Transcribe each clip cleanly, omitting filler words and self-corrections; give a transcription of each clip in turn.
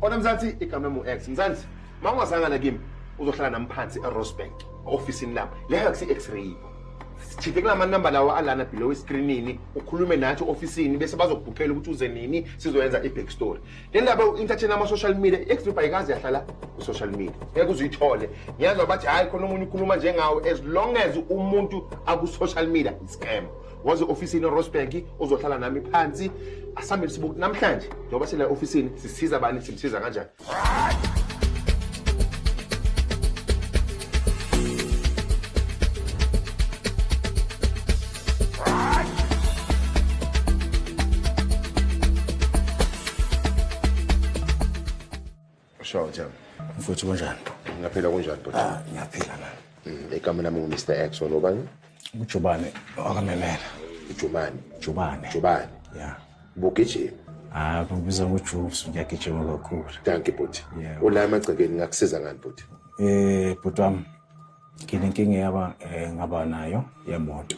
ona Mzansi igama mu-X Mzansi mawungazangana kimi uzohlala nami phansi eRosebank officeini lapho leyo akusi X-ray sithike kula manamba lawo alana below screenini ukhulume nathi officeini bese bazokubhukhela ukuthi uze nini sizoyenza i-back story le ndaba u-entertain ama-social media i-X-ray ayikazi yahlala ku-social media ngeke uzuyithole ngiyazwa bathi hayi khona umuntu ukhuluma njengawo as long as umuntu aku-social media i-scam waze officeini eRosebank uzohlala nami phansi asambile sibuku namhlanje njengoba sila officeini sisiza bani simsiza kanjani Sure, Jam. Mfuthu kanjani? Ngiyaphila kunjani bhuti? Ngiyaphila nami. Igama lami ngu-Mr. X wonobani? uJubane wakamemela. Jubane. Yeah. Bugijima? Kubiza ngoJubes ngiyagijima kakhulu. Thank you bhuti. Ula emagcekeni ngakusiza ngani bhuti? Bhuti wami nginenkinga ngaba nayo yemoto.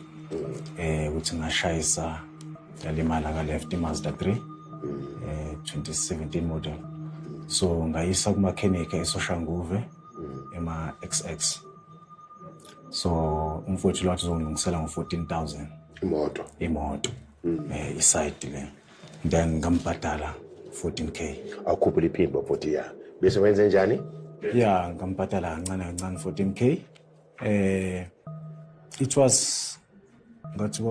Ukuthi ngashayisa yalimala ka left Mazda 3. 2017 model. So ngayisa kumakhenika eSoshanguve ema XX. So umfowethu lwathi uzongilungisela ngo14,000 imoto. Iside le. Then ngambhadala 14k. Awukhuphe liphimbo bhuti ya. Bese wenze njani? Yeah, ngambhadala kancane 14k. It was ngathi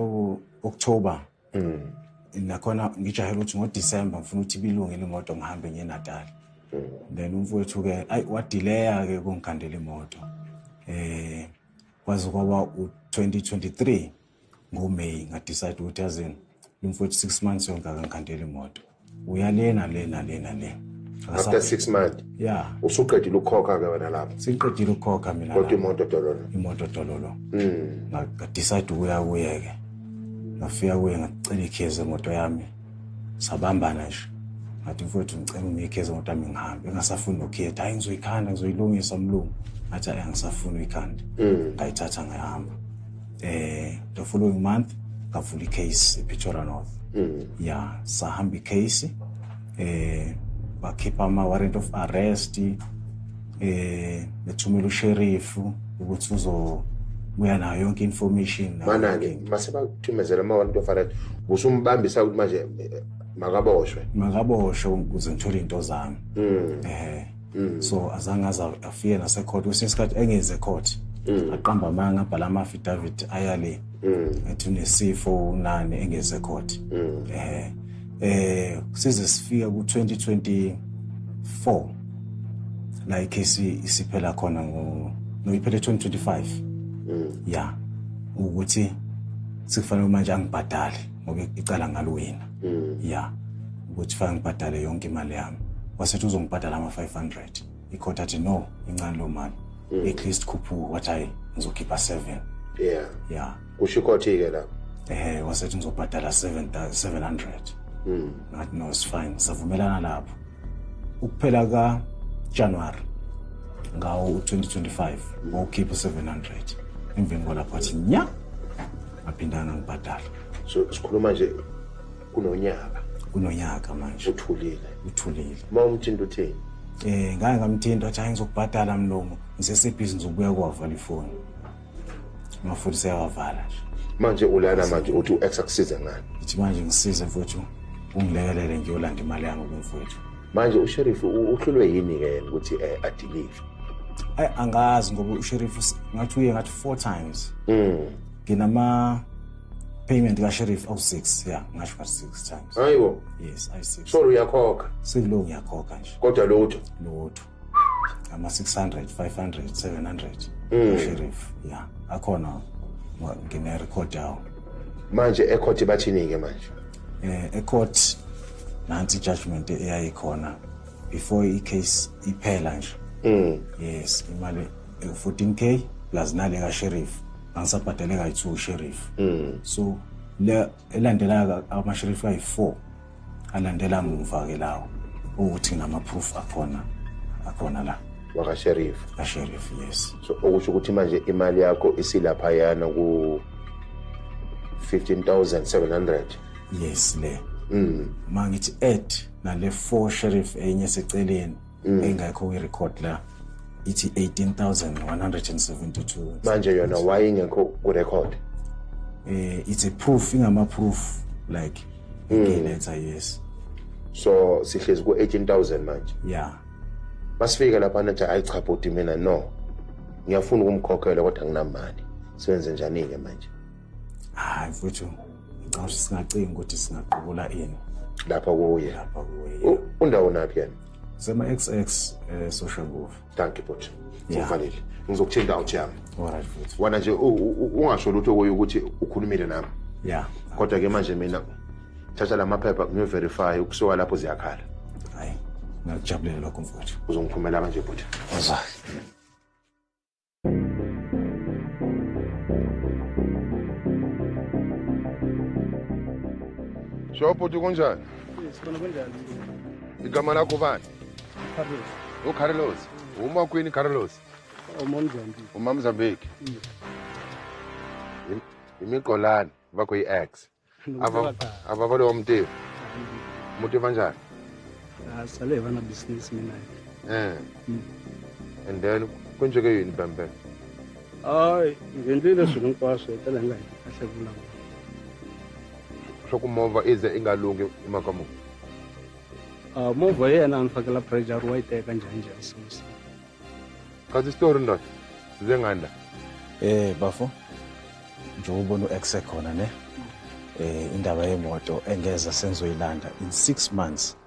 October. Nakhona ngijahela ukuthi ngoDecember ngifuna ukuthi ibilungele imoto ngihambe ngiye eNatal. Then umfowethu ke wadelaya ke kungikhandela imoto. Kwaze kwaba u2023 ngoMay ngadecide ukuthi yazini umfowethu 6 months yonke akangikhandela imoto. Uyalena le. After 6 months. Yeah. Usuqedile ukukhokha ke wena lapho. Siqedile ukukhokha mina. Kodwa imoto dololo. Ngadecide ukuya ke. Ngafika kuye ngacela ikheze imoto yami. Sabambana nje. Ngathi mfowethu ngicela ungikheze imoto yami ngihambe. Engasafuni ukhetha, hayi ngizoyikhanda ngizoyilungisa mlungu. Ngathi angisafuni uyikhanda. Ngayithatha ngihamba. The following month ngavula icase ePretoria North. Yeah, sahamba icase. Bakhipha ama warrant of arrest. Bethumela usheriff ukuthi uzobuya nayo yonke information. Mana-ke mase bathumezela ama warrant of arrest usumbambisa ukuthi manje makaboshwe ukuze ngithole into zami. So azange afike nasecourt kwesikhathi engeze court. Aqamba amanga abhala ama affidavit ayale. Ethi unesifo nani engeze court. Size sifika ku2024 la icase isiphela khona iphele 2025. Yeah. Ukuthi sikufanele manje angibhadale ngoba icala ngaluwina. Yeah. Ukuthi fanele ngibhadale yonke imali yami. Wasethi uzongibhadala ama500. Icourt athi no, incane lo mali. At least khuphu wathi hayi ngizokhipha 7. Yeah. Kusho icourt ke la. Wasethi ngizobhadala 700. Ngathi no, it's fine. Savumelana lapho. Ukuphela ka January ngawo 2025 ngokhipha 700. Emveni kwalapho athi nya aphindana ngibhadala. So sikhuluma nje kunonyaka manje. Uthulile. Mawumthinta uthini? Ngake ngamthinta athi hayi ngizokubhadala mlomo. Ngisesebhizi ngizobuya kwavala ifoni. Mafuthi seyavala nje. Manje ulana manje uthi uX akusiza ngani? Ithi manje ngisize mfowethu ungilekelele ngiyolanda imali yami kumfowethu. Manje usheriff uhlulwe yini ke ukuthi adeliver? Angazi ngoba usheriff ngathi uye ngathi 4 times. Nginama payment ka sheriff awu6. Yeah, ngasho ka 6 times. Hayibo. Yes, I6. So uyakhokha. Sekulo ngiyakhokha nje. Kodwa lutho. Ama 600, 500, 700. Sheriff. Yeah, akhona ngine record yawo. Manje ecourt bathini ke manje? Ecourt nansi judgment eyayikhona before icase iphela nje. Yes, imali 14k plus nale ka sheriff. Angisabhadale ka2 sheriff. So le elandela ama sheriff ayi4 alandela mumva ke lawo ukuthi nama proof akhona la waka sheriff. Ka sheriff, yes. So okusho ukuthi manje imali yakho isilapha yana ku 15,700. Yes le. mangithi add nale 4 sheriff enye seceleni engekho kwi-record la ithi 18,172 manje yona why ingekho ku-record? It's a proof ingama-proof like letter yes. So sihlezi ku-18,000 manje. Yeah. Masifika lapha nathi ayicha bhuti mina no. Ngiyafuna ukumkhokhela kodwa nginamali. Siwenze njani-ke manje? Hayi mfowethu, ngicabanga ukuthi singacinga ukuthi singaqubula ini. Lapha kuye. Lapha kuye. Undawo naphi yena? Sema-XX social move. Thank you bhuti. Ufanele. Ngizokuthinta out yami. Alright mfowethu. Wena nje ungasho lutho kuye ukuthi ukhulumile nami. Yeah. Kodwa ke manje mina thatha lamaphepha ngiyoverify ukusuka lapho ziyakhala. Hayi, ngakujabulela lokho mfowethu. Uzongiphumela manje bhuti. Azwa. Sho bhuti kunjani? Sibona kanjani? Igama lakho bani? Carlos. Carlos. Uma kwini Carlos? Umamzambi. Umamzambeki. Imiqolani bakho i-ex. Ava lo mtivo. Mutivo njani? Sale vana business mina. And then kunje ke yini bambe? Ay, ngendile swilo hinkwaswo tala nga kahle vula. Sho kumova ize ingalungi imakamo. Movha yena anifakela pressure wa iteka njani so. Kazi story ndo. Zenganda. Bafo. Nje ubona uex khona ne. Indaba yemoto engeza senzoyilanda in 6 months.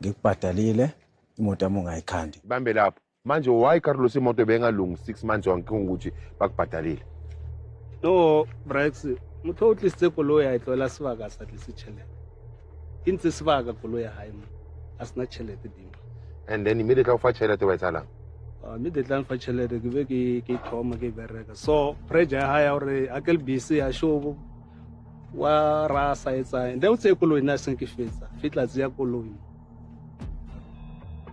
Ngikubhadalile imoto yami ungayikhandi. Bambe lapho. Manje why Carlos imoto bengalungi 6 months wonke ukuthi bakubhadalile? No, Brax, mutho utlise koloi ayitlola sivaka sathi sichelete. Intse sivaka koloi hayi mo. Asina chelete dimo. And then immediately ufa chelete wayithala. Immediately ufa chelete ke be ke thoma ke bereka. So pressure high ore akel busy ya show wa rasa etsa. Nde utse koloi na senke fitla tsia koloi.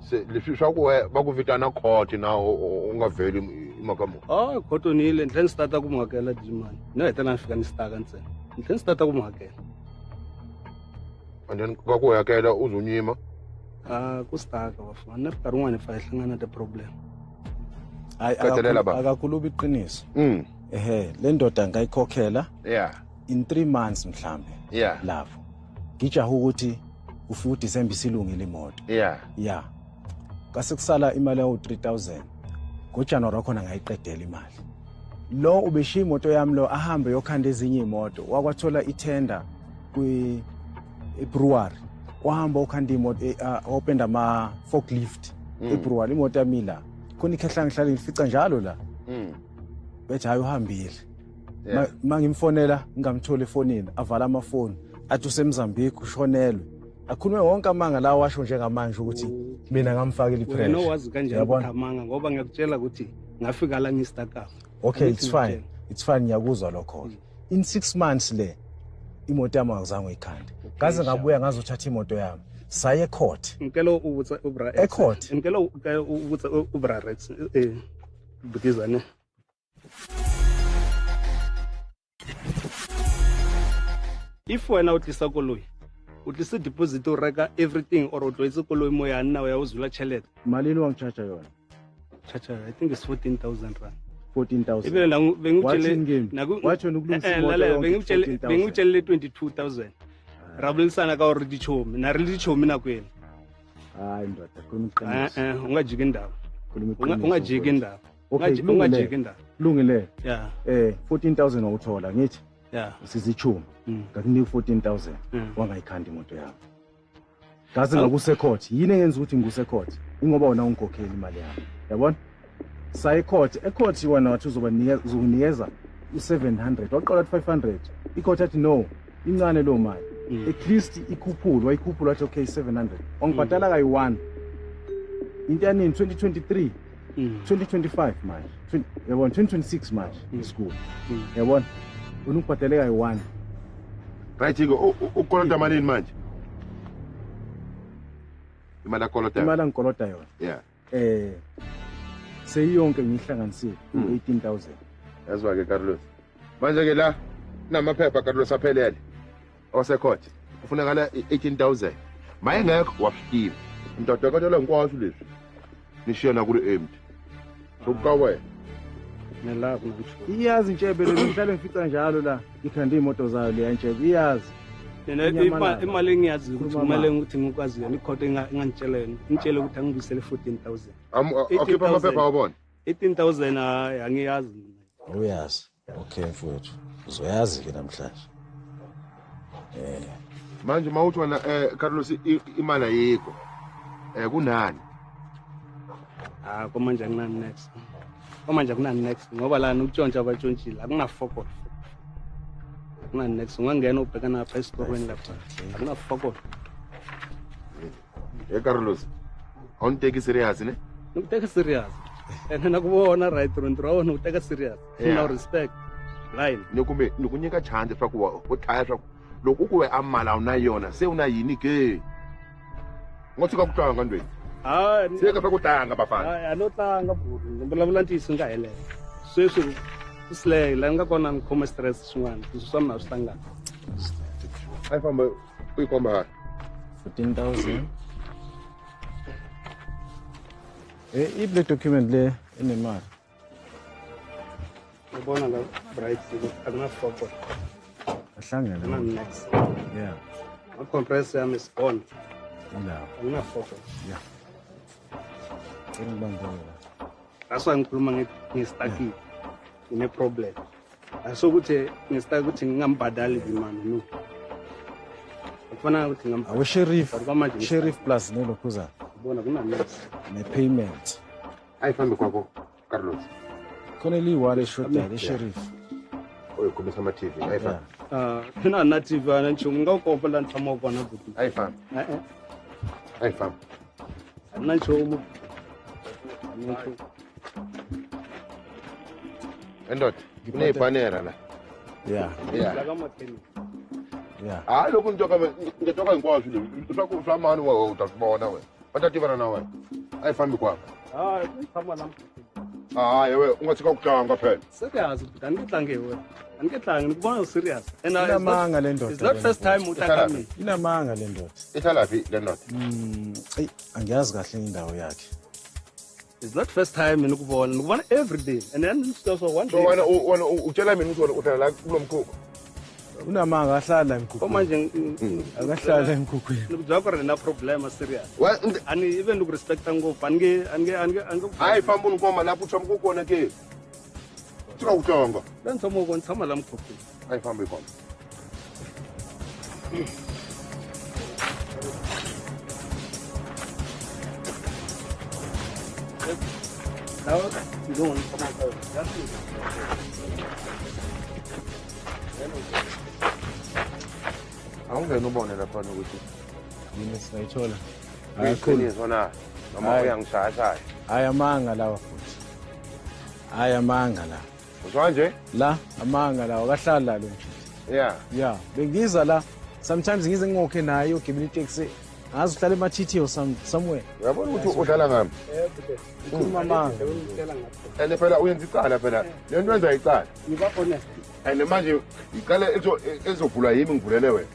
Se lifisha ku bakuvitana court na ungaveli imakamo. Khotonile ndlen starta kumhakela dimani. No etana fika ni staka ntsena. Ndlen starta kumhakela. And then kwakuhakela uzunyima. Ku staka wafana nkarhi un'wana fa ihlangana the problem. Akakhulubi iqiniso. Le ndoda ngayikhokhela. Yeah. In 3 months mhlambe. Yeah. Lapho. Ngijaha ukuthi ufika uDecember silungile imoto. Yeah. Yeah. Kase kusala imali yawo 3,000. ngoJanuary khona ngayiqedela imali. Lo ubeshiya imoto yami lo ahambe yokhanda ezinye imoto wakwathola itender eBrewery. Wahamba ukhanda imoto open ama forklift eBrewery imoto yami la. Khona ikhehla ngihlala ngifica njalo la. Bethi hayi uhambile. Mangimfonela ngingamtholi efonini avala amafoni athi useMozambique ushonelwe. Akhulume wonke amanga la washo njengamanje ukuthi mina ngamfakela ipressure. Wena wazi kanjani ukuthi amanga ngoba ngiyakutshela ukuthi ngafika la ngistaka. Okay, it's fine. It's fine ngiyakuzwa lokho. In 6 months le imoto yami akuzange ikhanda. Ngaze ngabuya ngazothatha imoto yami. Saye court. Ngicela ukuthi ubra court. Ngicela ukuthi ubra Rex bukizane. If wena utlisa koloi utlisa deposit ureka everything or utloitse koloi moya nna wa uzula chelete malini wangichacha yona chacha I think it's 14,000 rand 14,000 ibe la bengutshele wathi ukulungisa imoto bengutshele 22,000 rabulisana ka uri dichomi na rili dichomi na kwena hayi ndoda khona ungajika indawo ungajika indawo ungajika indawo lungile yeah 14,000 wawuthola ngithi yeah sizichumi ngakunika 14,000 wangayikhanda imoto yami ngaze ngakuse court yini engenza ukuthi ngikuse court ingoba wona ungikhokhela imali yami yabona sayi court wona wathi uzokunikeza u700 waqala 500 icourt athi no incane lo mali at least ikhuphulwa wathi okay 700 ongibhadala kayi1 into yanini 2023 2025 manje yabona 2026 manje school yabona unukubhadaleka yi1 right iko ukolota malini manje imali akolota imali angikolota yona yeah seyiyonke ngihlanganisile 18,000 yazwa ke Carlos manje ke la namaphepha Carlos aphelele osecourt kufunakala 18,000 maye ngekho wafika ndoda kathola ngikwazi leswi nishiyana kule empty sokuka wena Nelaku namsho. iyazi ntshebe lezihlale ngifica njalo la ikhanda imoto zayo le ntshebe iyazi Mina imali engiyazi ukuthi kumele ukuthi ngikwazi yona ikhotho engangitshelene. Ngitshele ukuthi angibisele 14,000. akhipha amaphepha awubona 18,000 angiyazi mina. uyazi okay mfowethu uzoyazi ke namhlanje manje mawuthi wena Carlos imali ayikho kunani Komanje akunani next. Komanje akunani next ngoba lana ukutshontsha abatshontshile akunafoko. Akunani next ungangena ubhekana lapha esitorweni lapha. Akunafoko. Carlos awunteki serious ne Ukuteka serious. Nakubona right rondrawo ukuteka serious. No respect. Line. Nikunyika chance swa ku u thaya swa loko ku we amala una yona se una yini ke ngotsika ku tlanga ndweni se ka swa ku tlanga bafana No tlanga buru vulavula ntisi nga hele sweswi uslay la nga kona ni khoma stress swin'wana swa mina swi tlangana ai famba u ikomba 14,000 ible document le inemali ubona la bright akunafoko ahlangene akunani next yeah compress yami is gone ilawo akunafoko yeah ngibambela that's why ngikhuluma ngistuckile ngine problem asokuthi ngistuck ukuthi ngingambhadali imali no kufanele ukuthi awe sheriff manje sheriff plus nelokhuza ubona kuna next ne payment ai fambe kwakho Carlos khona liwale shoda le sheriff oyo kumisa ma TV ai famba phina native ana nchumu ngawukopa la ntshama ubona buti ai famba ai famba ana nchumu endot kunepanera la yeah yeah kamatheni yeah loko ngitoka hinkwazo le swa mani wa utasibona wena batativana na wena ai fambi kwakho tshama la yewe ungathika ukuhlanga phela serious but angitlangewe angitlange nikubona serious and inamanga le ndoda it's not first time utakami inamanga le ndoda ithalaphi le ndoda angiyazi kahle indawo yakhe it's not first time nikubona every day and then just one day so wena utshela mina ukuthi uhlala la kulo mkhukhu unamanga ahlala emkhukhwini manje akahlala emkhukhwini nikuzwa ko rena problem serious ani even ukurespecta ngopfu ange hayi famba unikoma lapho utshama kukhona ke tsika uhlanga lentsomo ko ntshama la mkhukhu hayi famba ikoma now you don't want to come out that's it awungena ubone lapha ukuthi yini sayithola ayikholizona noma uyangishaya hayi amanga lawa futhi hayi amanga la uzwa nje la amanga lawa kahlala lo mjiji yeah bengiza la sometimes ngize ngokhe naye ogibela itaxi ngazi uhlala emathithi or somewhere uyabona ukuthi udlala ngami ukhuluma amanga ene phela uyenza icala phela le nto wenza icala ngiba honest and manje icala ezovulwa yimi ngivulele wena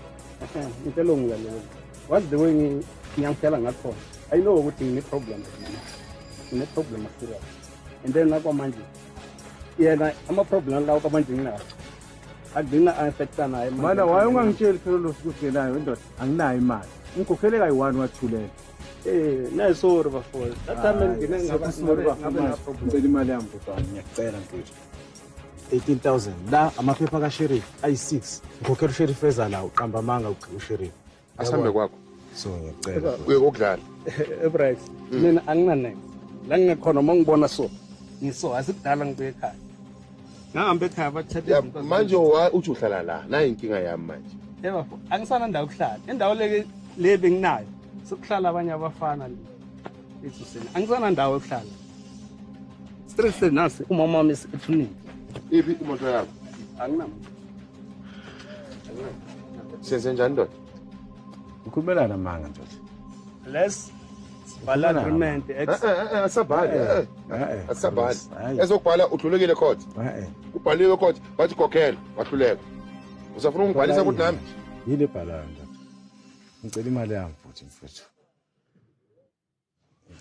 ngitelo ngilalelo what's the way ngiyangitshela ngakhona I know ukuthi ngine problem serious and then nakwa manje yena ama problem lawo kamanje nginawo akudina affecta naye mana waye ungangitsheli phela lo sikusenayo indoda anginayo imali ngikhokhele kayi1 wathulela nayi sorry bafowethu that time ngine ngaba ngicela imali yami butwana ngiyacela mfethu 18,000 la amaphepha kaSheriff ayi6 ngikhokhela uSheriff ezala uqamba amanga uSheriff asambe kwakho so ngiyacela uye kokudlala Ebright mina angina next la ngikhona mangibona so ngiso asikudala ngibe ekhaya ngihambe ekhaya bathathe manje uthi uhlala la nayi inkinga yami manje yebo angisana ndawo ukuhlala indawo le benginayo sokuhlala abanye abafana lethu sena angisana ndawo ukuhlala stress nasi umama wami ethunini iphi imoto yakho anginamo senze njani ndoda ukhumelana amanga ndoda less bala agreement asabhali ezokubhala udlulekile court ubhaliwe court bathi kokhela wahluleka usafuna ungibhalisa ukuthi nami yini ebhalayo ndoda ngicela imali yami futhi mfethu.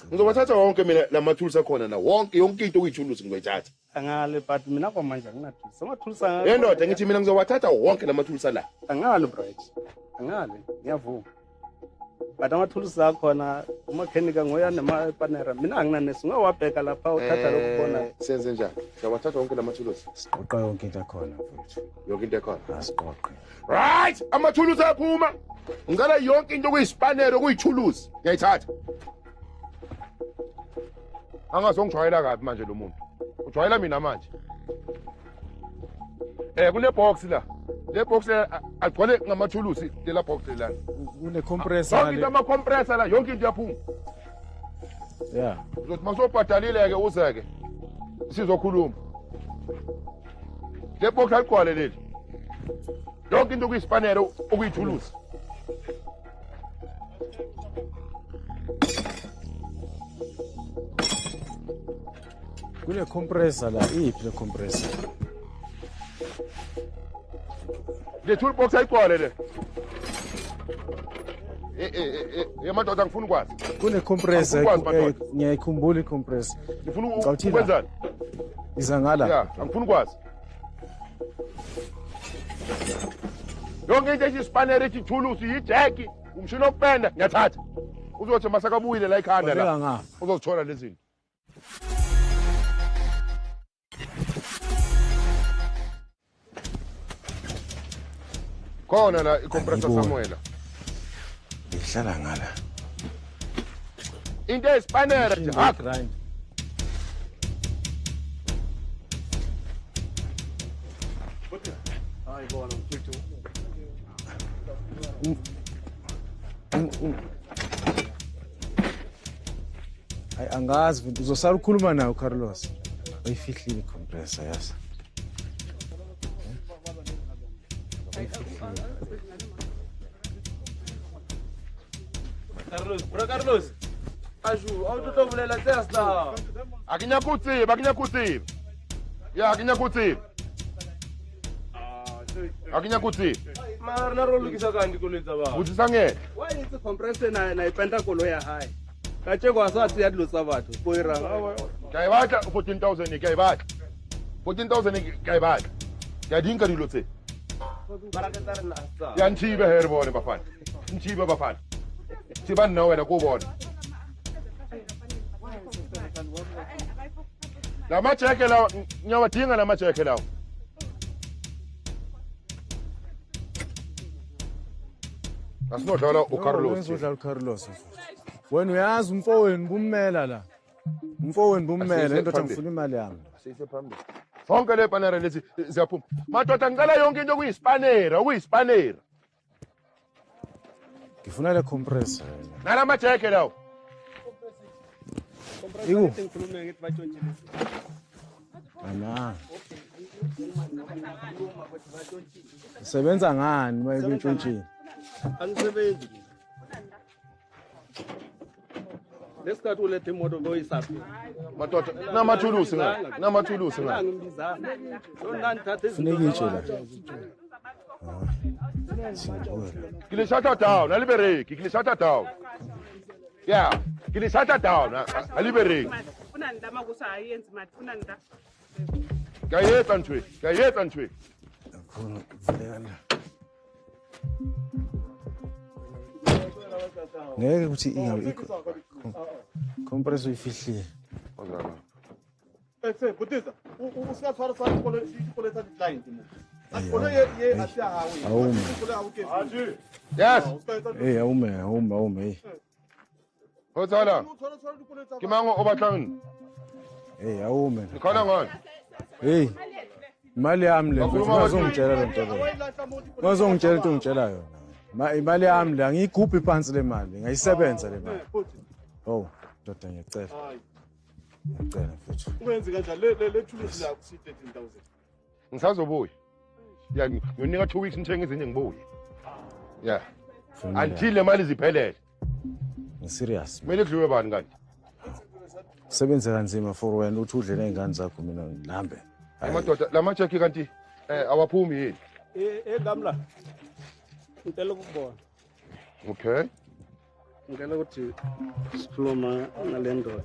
Ngizobathatha wonke mina lamathulusi akhona la wonke yonke into okuyithulusi ngizoyithatha. Angale but mina kwamanje anginathulusi. Amathulusi angale. Yendoda ngithi mina ngizowathatha wonke lamathulusi la. Angale bright. Angale ngiyavuma. But amathulusi akhona umakhenika ngoya nemapanera. Mina anginanesi ngawabheka lapha uthatha lokubona. Senze njani? Ngizowathatha wonke lamathulusi. Siqoqa yonke into akhona mfethu. Yonke into ekhona. Asiqoqe. Right, amathulusi aphuma. Ngicela yonke into okuyisipanero okuyithulusi. Ngiyayithatha. Angazongijwayela kabi manje lo muntu. Ujwayela mina manje. Kule box la. Le box agcwele ngamathulusi lela box la. Kune compressor Yonke into ama compressor la yonke into yaphuma. Yeah. Uzothi masophatalile ke uzeke. Sizokhuluma. Le box aligcwele leli. Yonke into okuyisipanero okuyithulusi. Kune compressor la, iphi le compressor? Le toolbox ayigcwele le. Yamadoda ngifuna ukwazi. Kune compressor, ngiyayikhumbula i-compressor. Ngifuna ukwenzani? Iza ngala. Yeah, angifuna ukwazi. Yonke into esisipanere ithulusi yijeki, umshini okupenda ngiyathatha. Uzothi masakabuyile la ikhanda la. Uzozithola lezi zinto. Khona la i-compressor Samuela. Ihlala ngala. Into espanere nje grind. Hayi bona mfethu. Ay angazi mfethu uzosala ukukhuluma nayo Carlos. Bayifihlile i-compressor yasa. Carlos. Aju, awutovulela test la. Akinyakutsiba. Ya akinyakutsiba. Mara na rolukisa kanti kuletsa ba. Uthi sangeke. Why is compressor na ipenda kolo ya high? Kache kwa sathi yadlusa bathu. Koira. Ngiyayibadla 14,000 ngiyayibadla. 14,000 ngiyayibadla. Ngiyadinga dilo tse. Barakatari na sta. Ya nthibe here bone bafana. Nthibe bafana. Thiba nna wena ko bona. Lamajeke lawo ngiyawadinga lamajeke lawo. Asinodlala uCarlos. Uzodlala uCarlos. Wena uyazi umfowenu bummela la. Umfowenu bummela indoda ngifuna imali yami. Sise phambili. Sonke le panera lezi siyaphuma. Madoda ngicela yonke into okuyisipanera. Ngifuna le compressor. Nalamajeke lawo. Compressor ngikhulume ngithi batshontshe. Ana. Sebenza ngani mayibetshontshe? Angisebenzi. Lesikhathi ulethe imoto boyisaphi. Madoda namathulusi nga. Ngimbiza. Yona ngithathe Funeka itshe la. Kile shut down, alibere down. Yeah, kile shut down, alibere. Funa ndama kusayenzi mati funa nda. Ngiyayetha ntwe. Vulekana. Ngeke ukuthi ingabe compressor uyifihlile. Ese butiza usiyathwala sa ikoleta decline mo. Akolo ye asiya hawe. Awume. Yes. Hey, awume. Hotsala. Kimango obatlangini. Hey, awume. Khona ngani? Hey. Imali yami le mfethu ngazongitshela le nto le. Ngazongitshela into ngitshela yona. Imali yami la ngiyigubha iphansi le mali, ngayisebenza le mali. Oh, ndoda ngiyacela. Ngicela mfethu. Uyenze kanjani le thulusi la ku 13000. Ngisazobuya. Ya ngiyonika 2 weeks ngithenga izinto ngibuye. Yeah. Until le mali ziphelele. Serious. Kumele kudliwe bani kanti? Sebenze kanzima for wena uthi udle nezingane zakho mina ngihambe. Amadoda lamajeki kanti awaphumi yini? Ngamla. Ngicela ukubona. Okay. ngicela ukuthi sikhuluma ngale ndoda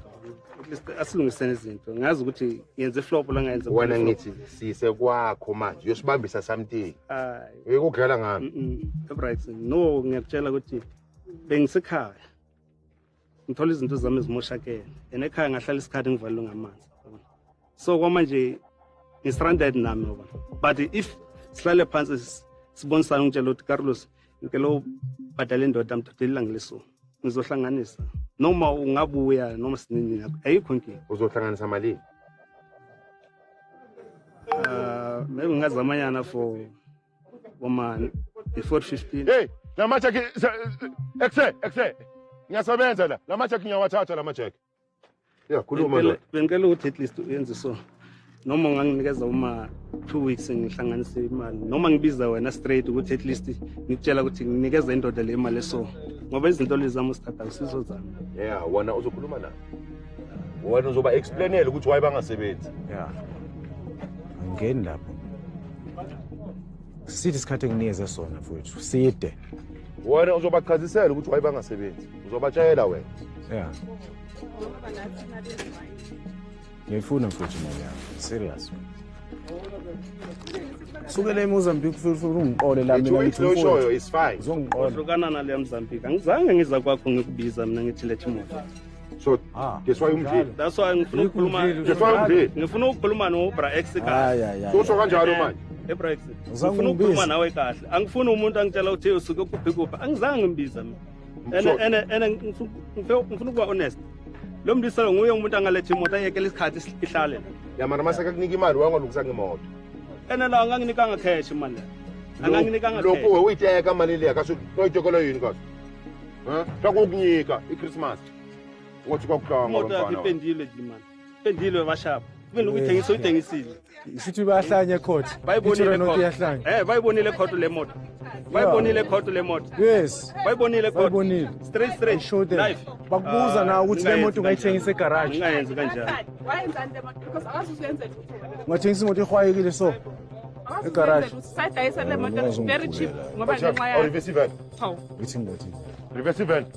at least asilungisene izinto ngazi ukuthi yenze flop la ngayenza Wena ngithi sise kwakho manje uyosibambisa something. hayi Uyekudlala ngami. right no ngiyakutshela ukuthi bengisekhaya ngithola izinto zami ezimoshakele enekhaya ngahlala isikhathi ngivalwe ngamanzi so kwamanje ngistranded nami ngoba but if sihlale phansi sibonisana ngitshela ukuthi Carlos ngicela ubhadale indoda mthathelila ngileso ngizohlanganisa noma ungabuya noma sinini ayikho inkinga Uzohlanganisa malini? maybe ngazamanyana for woman before 15 Hey, la macheki exe. Ngiyasebenza la. La macheki ngiyawathatha la macheki. Yeah, khuluma nje. bengicela ukuthi at least uyenze so noma unganginikeza uma 2 weeks ngihlanganise imali noma ngibiza wena straight ukuthi at least ngikutshela ukuthi nginikeza indoda le imali so ngoba izinto lezi zami usithatha usizo zami Yeah, wona uzokhuluma naye. Wena uzoba explainela ukuthi why bangasebenzi. Yeah. Angeni lapho. Sithi isikhathi enginikeze sona mfowethu. Side. Wena uzobachazisela ukuthi why bangasebenzi. Uzobatshela wena. Yeah. Ngifuna mfowethu mali yakho. Serious. Sukele eMozambique futhi ungiqole la mina ngithi ushoyo is fine. Uzongiqola. hlukana nale yaMzambique angizange ngiza kwakho ngikubiza mina ngithi lethe imoto So, that's why umdlili. that's why ngifuna ukukhuluma That's why umdlili. ngifuna ukukhuluma no bra ex kahle So kanjalo manje. ebra ex Uzange ngifuna ungibize. ukukhuluma nawe kahle angifuni umuntu angitshela ukuthi usuke kuphi kuphi angizange ngimbiza mina So- ene ngifuna ukuba honest lo mndiselo nguye umuntu angalethe imoto ayekele isikhathi ihlale Ya mara masaka kunika imali wangalungisa ngemoto. ene la anganginikanga cash imali anganginikanga Lokho cash uyiteka imali le akaso noyitokolo yini kaso. Takukunika iChristmas. Ngothi kwakuhlanga imoto yakhe ngomfana. ipendile imali ipendile bashapa kumele ukuyithengisa uyithengisile Isithi bayahlanya court. bayibonile Not khona yahlanya. bayibonile khona le moto bayibonile khona le moto Yes. bayibonile khona Bayibonile. straight Show them. live Bakubuza nawe ukuthi le moto ungayithengisa egarage. ngingayenzi kanjalo wayenzani le moto because akazuzenzela ukuthi Ungathengisa imoto ehwayekile so. Egarage. sayidayisa le moto very cheap ngoba ngenxa ya Reverse event. hawu Ngithi ngothi Reverse event.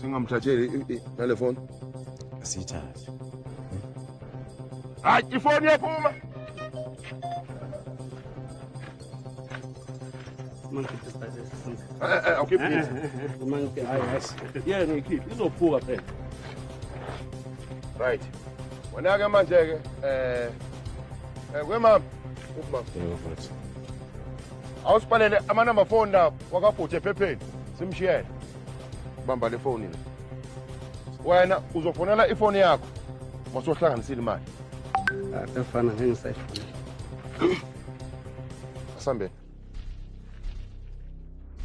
Singamthatheli ngale phone. asithathe. Hayi ifoni yaphuma. mangithi style Okay please. mangithi Yeah, ngikhiphi izophuka phela. Right. Wona ke manje ke kwemama ukuma. Yebo mfowethu. Awusipalele ama number phone la wakabhuthe ephepheni. Simshiyele. Bamba le phone le. Wena uzofonela ifoni yakho. Masohlanganisile imali. afana ngengisayifuna Asambe.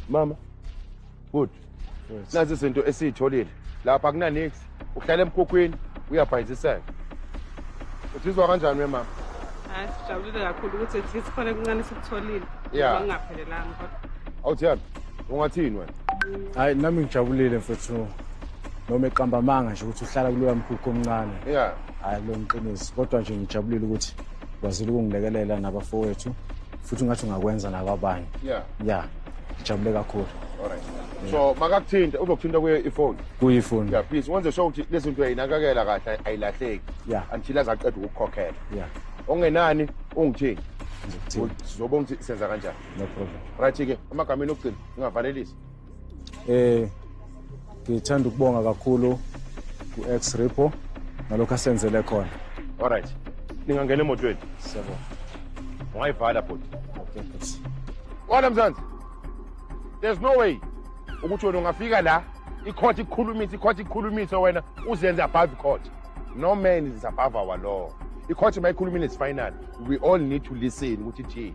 Mama. Good. Nazi izinto esizitholile. Lapha kunanix. Uhlala emkhokhweni uyabhayiziseka. Uthizwa kanjani wemama? hayi sijabulile kakhulu ukuthi at least khona kuncane sikutholile Yeah. ngingaphelelanga kodwa Awuthiyani? Ungathini wena? Hayi nami ngijabulile mfowethu. Noma eqamba amanga nje ukuthi uhlala kuloya mkhukho omncane. Yeah. Hayi lo ngiqinisi kodwa nje ngijabulile ukuthi kwazile ukungilekelela nabafowethu futhi ungathi ungakwenza nababanye. Yeah. Yeah. Ngijabule kakhulu. Alright. So makakuthinta uzokuthinta kuye ifoni. Kuyifoni. Yeah, please wenze sure ukuthi lezi zinto ayinakakela kahle ayilahleki. Yeah. Until azaqeda ukukhokhela. Yeah. Ongenani ungithini? Ngikuthini. Sizobona ukuthi senza kanjani. No problem. Right ke amagameni okugcina ungavalelisi. Ngithanda ukubonga kakhulu ku-X Repo nalokho asenzele khona. Alright. Ningangena emotweni. Siyabonga. Ungayivala bhuti. Okay, but Wala mzansi. There's no way ukuthi wena ungafika la icourt ikhulumise wena uzenze above court. No man is above our law. Icourt mayikhulumile is final. We all need to listen ukuthi thi.